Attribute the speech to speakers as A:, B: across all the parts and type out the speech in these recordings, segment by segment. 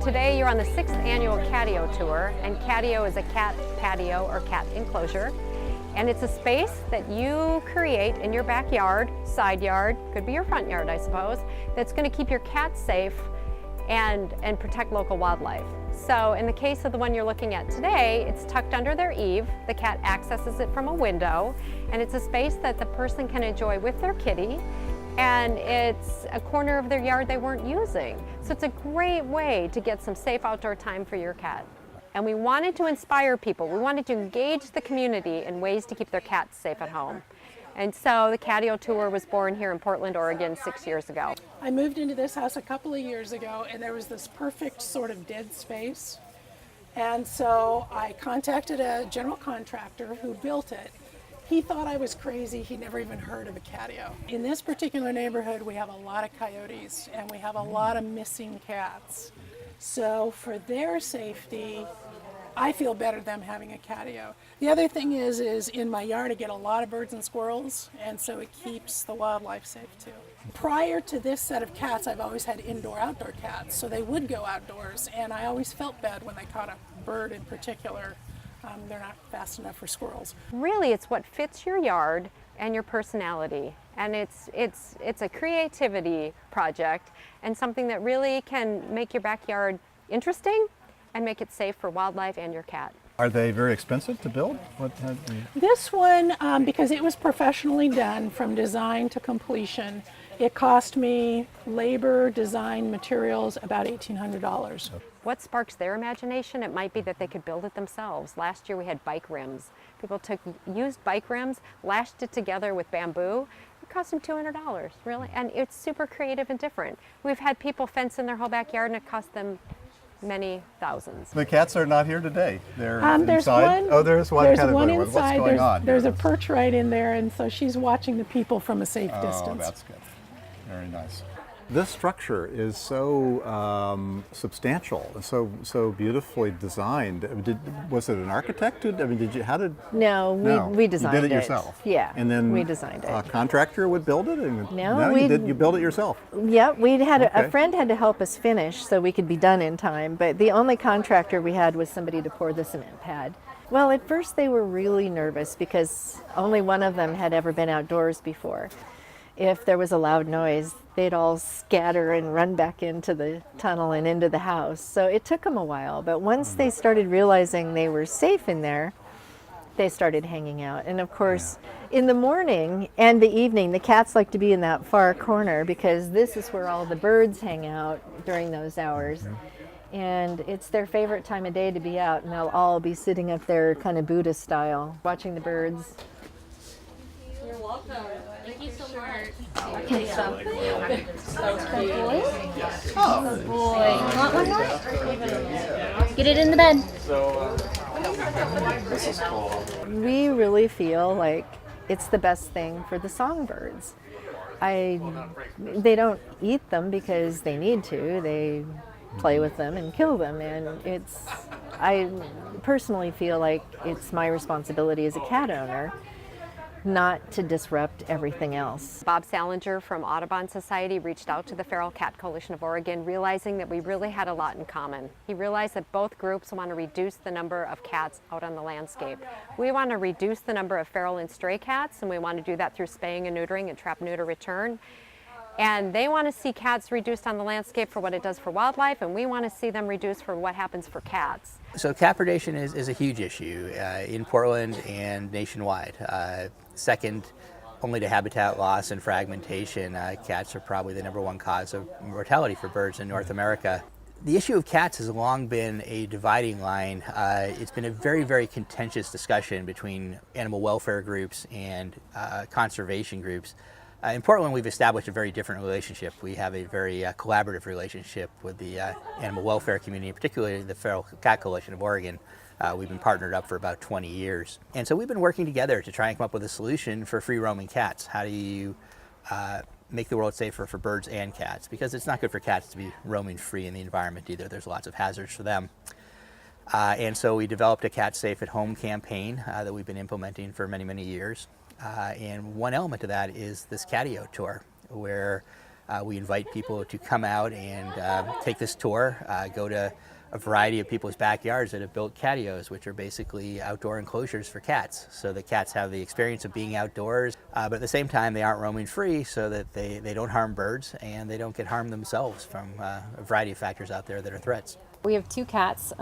A: today you're on the 6th annual Catio tour, and Catio is a cat patio or cat enclosure. And it's a space that you create in your backyard, side yard, could be your front yard I suppose, that's going to keep your cats safe and protect local wildlife. So in the case of the one you're looking at today, it's tucked under their eave. The cat accesses it from a window, and it's a space that the person can enjoy with their kitty, and it's a corner of their yard they weren't using. So it's a great way to get some safe outdoor time for your cat. And we wanted to inspire people. We wanted to engage the community in ways to keep their cats safe at home. And so the Catio Tour was born here in Portland, Oregon 6 years ago.
B: I moved into this house a couple of years ago, and there was this perfect sort of dead space. And so I contacted a general contractor who built it. He thought I was crazy. He never even heard of a catio. In this particular neighborhood, we have a lot of coyotes, and we have a lot of missing cats. So for their safety, I feel better them having a catio. The other thing is in my yard I get a lot of birds and squirrels, and so it keeps the wildlife safe too. Prior to this set of cats, I've always had indoor-outdoor cats, so they would go outdoors, and I always felt bad when they caught a bird in particular. They're not fast enough for squirrels.
A: Really, it's what fits your yard and your personality. And it's a creativity project and something that really can make your backyard interesting and make it safe for wildlife and your cat.
C: Are they very expensive to build?
B: This one, because it was professionally done from design to completion, it cost me labor, design, materials, about $1,800.
A: What sparks their imagination? It might be that they could build it themselves. Last year we had bike rims. People took used bike rims, lashed it together with bamboo. It cost them $200, really, and it's super creative and different. We've had people fence in their whole backyard and it cost them many thousands.
C: The cats are not here today. They're
B: there's
C: inside.
B: one,
C: Oh, there's one
B: there's
C: caterpillar.
B: one inside.
C: What's going on?
B: There's a perch right in there, and so she's watching the people from a safe distance.
C: Oh, that's good. Very nice. This structure is so substantial, so beautifully designed. Was it an architect?
D: No, we designed it.
C: You did it yourself?
D: Yeah,
C: and then
D: we designed it.
C: A contractor would build it?
D: No,
C: you built it yourself?
D: Yeah, a friend had to help us finish so we could be done in time, but the only contractor we had was somebody to pour the cement pad. Well, at first they were really nervous because only one of them had ever been outdoors before. If there was a loud noise, they'd all scatter and run back into the tunnel and into the house. So it took them a while, but once they started realizing they were safe in there, they started hanging out. And of course, in the morning and the evening, the cats like to be in that far corner because this is where all the birds hang out during those hours. And it's their favorite time of day to be out, and they'll all be sitting up there kind of Buddha style, watching the birds.
E: You're welcome. Thank you so much.
D: Okay, so.
E: Good boy. Oh. Good boy. Want one more? Get it in the bed.
C: This is cool.
D: We really feel like it's the best thing for the songbirds. They don't eat them because they need to. They play with them and kill them, and I personally feel like it's my responsibility as a cat owner not to disrupt everything else.
A: Bob Salinger from Audubon Society reached out to the Feral Cat Coalition of Oregon, realizing that we really had a lot in common. He realized that both groups want to reduce the number of cats out on the landscape. We want to reduce the number of feral and stray cats, and we want to do that through spaying and neutering and trap, neuter, return. And they want to see cats reduced on the landscape for what it does for wildlife, and we want to see them reduced for what happens for cats.
F: So cat predation is a huge issue in Portland and nationwide. Second only to habitat loss and fragmentation, cats are probably the #1 cause of mortality for birds in North America. The issue of cats has long been a dividing line. It's been a very, very contentious discussion between animal welfare groups and conservation groups. In Portland, we've established a very different relationship. We have a very collaborative relationship with the animal welfare community, particularly the Feral Cat Coalition of Oregon. We've been partnered up for about 20 years. And so we've been working together to try and come up with a solution for free roaming cats. How do you make the world safer for birds and cats? Because it's not good for cats to be roaming free in the environment either. There's lots of hazards for them. And so we developed a Cat Safe at Home campaign that we've been implementing for many, many years. And one element of that is this Catio tour, where We invite people to come out and take this tour, go to a variety of people's backyards that have built catios, which are basically outdoor enclosures for cats. So the cats have the experience of being outdoors, but at the same time they aren't roaming free, so that they don't harm birds and they don't get harmed themselves from a variety of factors out there that are threats.
A: We have 2 cats.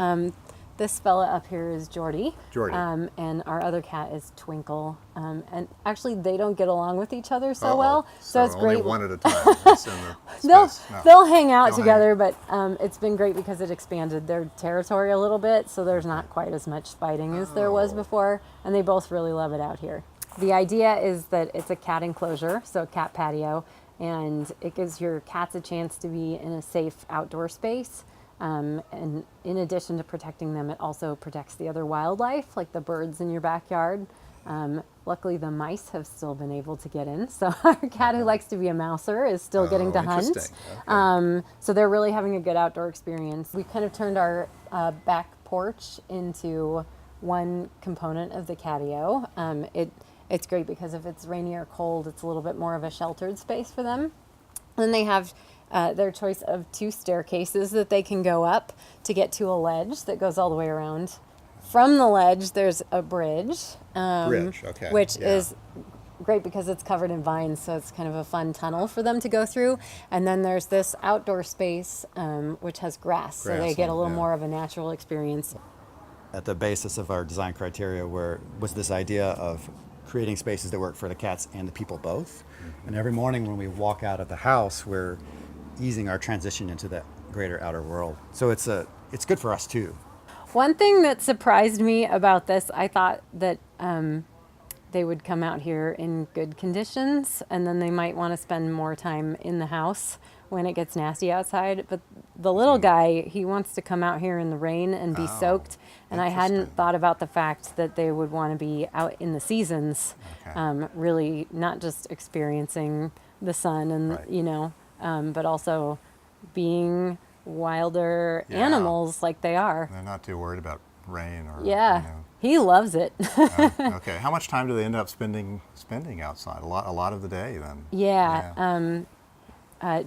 A: This fella up here is Jordy.
C: Jordy.
A: And our other cat is Twinkle. And actually, they don't get along with each other so
C: Uh-oh.
A: well. So it's
C: only
A: great.
C: one at a time. That's in the
A: They'll
C: space. No.
A: they'll hang out
C: They'll
A: together, but it's been great because it expanded their territory a little bit. So there's not quite as much fighting as there was before, and they both really love it out here. The idea is that it's a cat enclosure, so a cat patio, and it gives your cats a chance to be in a safe outdoor space. And in addition to protecting them, it also protects the other wildlife, like the birds in your backyard. Luckily, the mice have still been able to get in, so our cat who likes to be a mouser is still getting to hunt.
C: Interesting. Okay.
A: So they're really having a good outdoor experience. We kind of turned our back porch into one component of the catio. It's great because if it's rainy or cold, it's a little bit more of a sheltered space for them. Then they have their choice of 2 staircases that they can go up to get to a ledge that goes all the way around. From the ledge, there's a bridge,
C: Okay.
A: which
C: Yeah.
A: is great because it's covered in vines, so it's kind of a fun tunnel for them to go through. And then there's this outdoor space, which has grass, so they get a little more of a natural experience.
G: At the basis of our design criteria was this idea of creating spaces that work for the cats and the people both. And every morning when we walk out of the house, we're easing our transition into that greater outer world. So it's good for us too.
A: One thing that surprised me about this, I thought that they would come out here in good conditions, and then they might want to spend more time in the house when it gets nasty outside. But the little guy, he wants to come out here in the rain and be soaked. And I hadn't
C: interesting.
A: thought about the fact that they would want to be out in the seasons,
C: Okay.
A: really not just experiencing the sun and,
C: Right.
A: but also being wilder
C: Yeah.
A: animals like they are.
C: They're not too worried about rain or.
A: Yeah, he loves it.
C: Okay. How much time do they end up spending outside? A lot of the day then.
A: Yeah.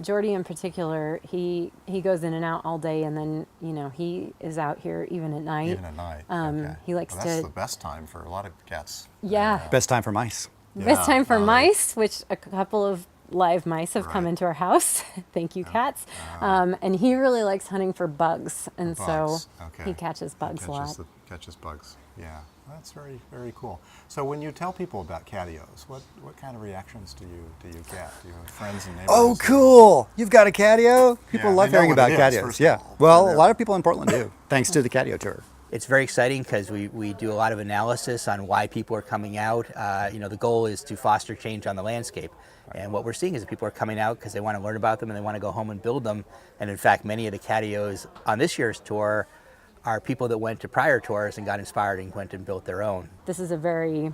A: Jordy in particular, he goes in and out all day, and then he is out here even at night.
C: Even at night. Okay.
A: He likes
C: Well, that's
A: to.
C: the best time for a lot of cats.
A: Yeah,
G: Best time for mice.
A: best time for
C: Yeah.
A: mice, which a couple of live mice have come
C: Right.
A: into our house. Thank you, cats. And he really likes hunting for bugs, and
C: Bugs.
A: so
C: Okay.
A: he catches bugs a lot.
C: Catches bugs. Yeah, that's very, very cool. So when you tell people about catios, what kind of reactions do you get? Do you have friends and neighbors?
G: Oh, cool! You've got a catio? People
C: Yeah,
G: love
C: they know
G: hearing
C: what
G: about
C: it is,
G: catios.
C: first of
G: Yeah.
C: all.
G: Well,
C: Yeah.
G: a lot of people in Portland do, thanks to the catio tour.
F: It's very exciting because we do a lot of analysis on why people are coming out. The goal is to foster change on the landscape. And what we're seeing is that people are coming out because they want to learn about them and they want to go home and build them. And in fact, many of the catios on this year's tour are people that went to prior tours and got inspired and went and built their own.
A: This is a very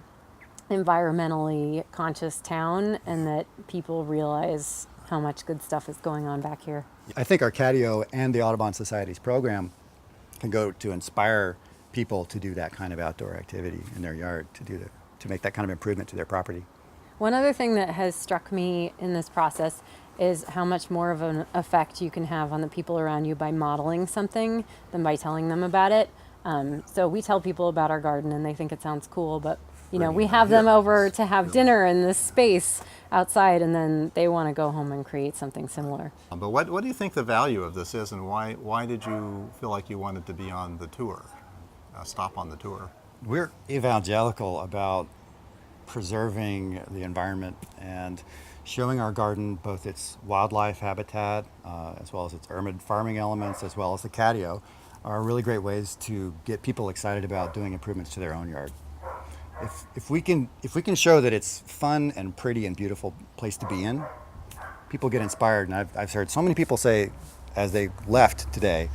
A: environmentally conscious town, and that people realize how much good stuff is going on back here.
G: I think our catio and the Audubon Society's program can go to inspire people to do that kind of outdoor activity in their yard, to make that kind of improvement to their property.
A: One other thing that has struck me in this process is how much more of an effect you can have on the people around you by modeling something than by telling them about it. So we tell people about our garden and they think it sounds cool, but we have them over to have dinner in this space outside, and then they want to go home and create something similar.
C: But what do you think the value of this is, and why did you feel like you wanted to be on the tour, stop on the tour?
G: We're evangelical about preserving the environment and showing our garden, both its wildlife habitat, as well as its urban farming elements, as well as the catio, are really great ways to get people excited about doing improvements to their own yard. If we can show that it's fun and pretty and beautiful place to be in, people get inspired. And I've heard so many people say, as they left today,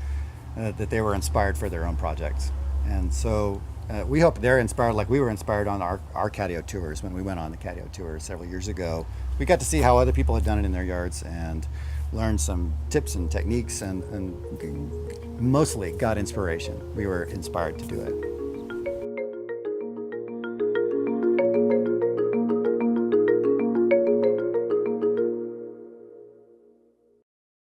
G: that they were inspired for their own projects. And so we hope they're inspired like we were inspired on our catio tours when we went on the catio tour several years ago. We got to see how other people had done it in their yards and learned some tips and techniques, and mostly got inspiration. We were inspired to do it.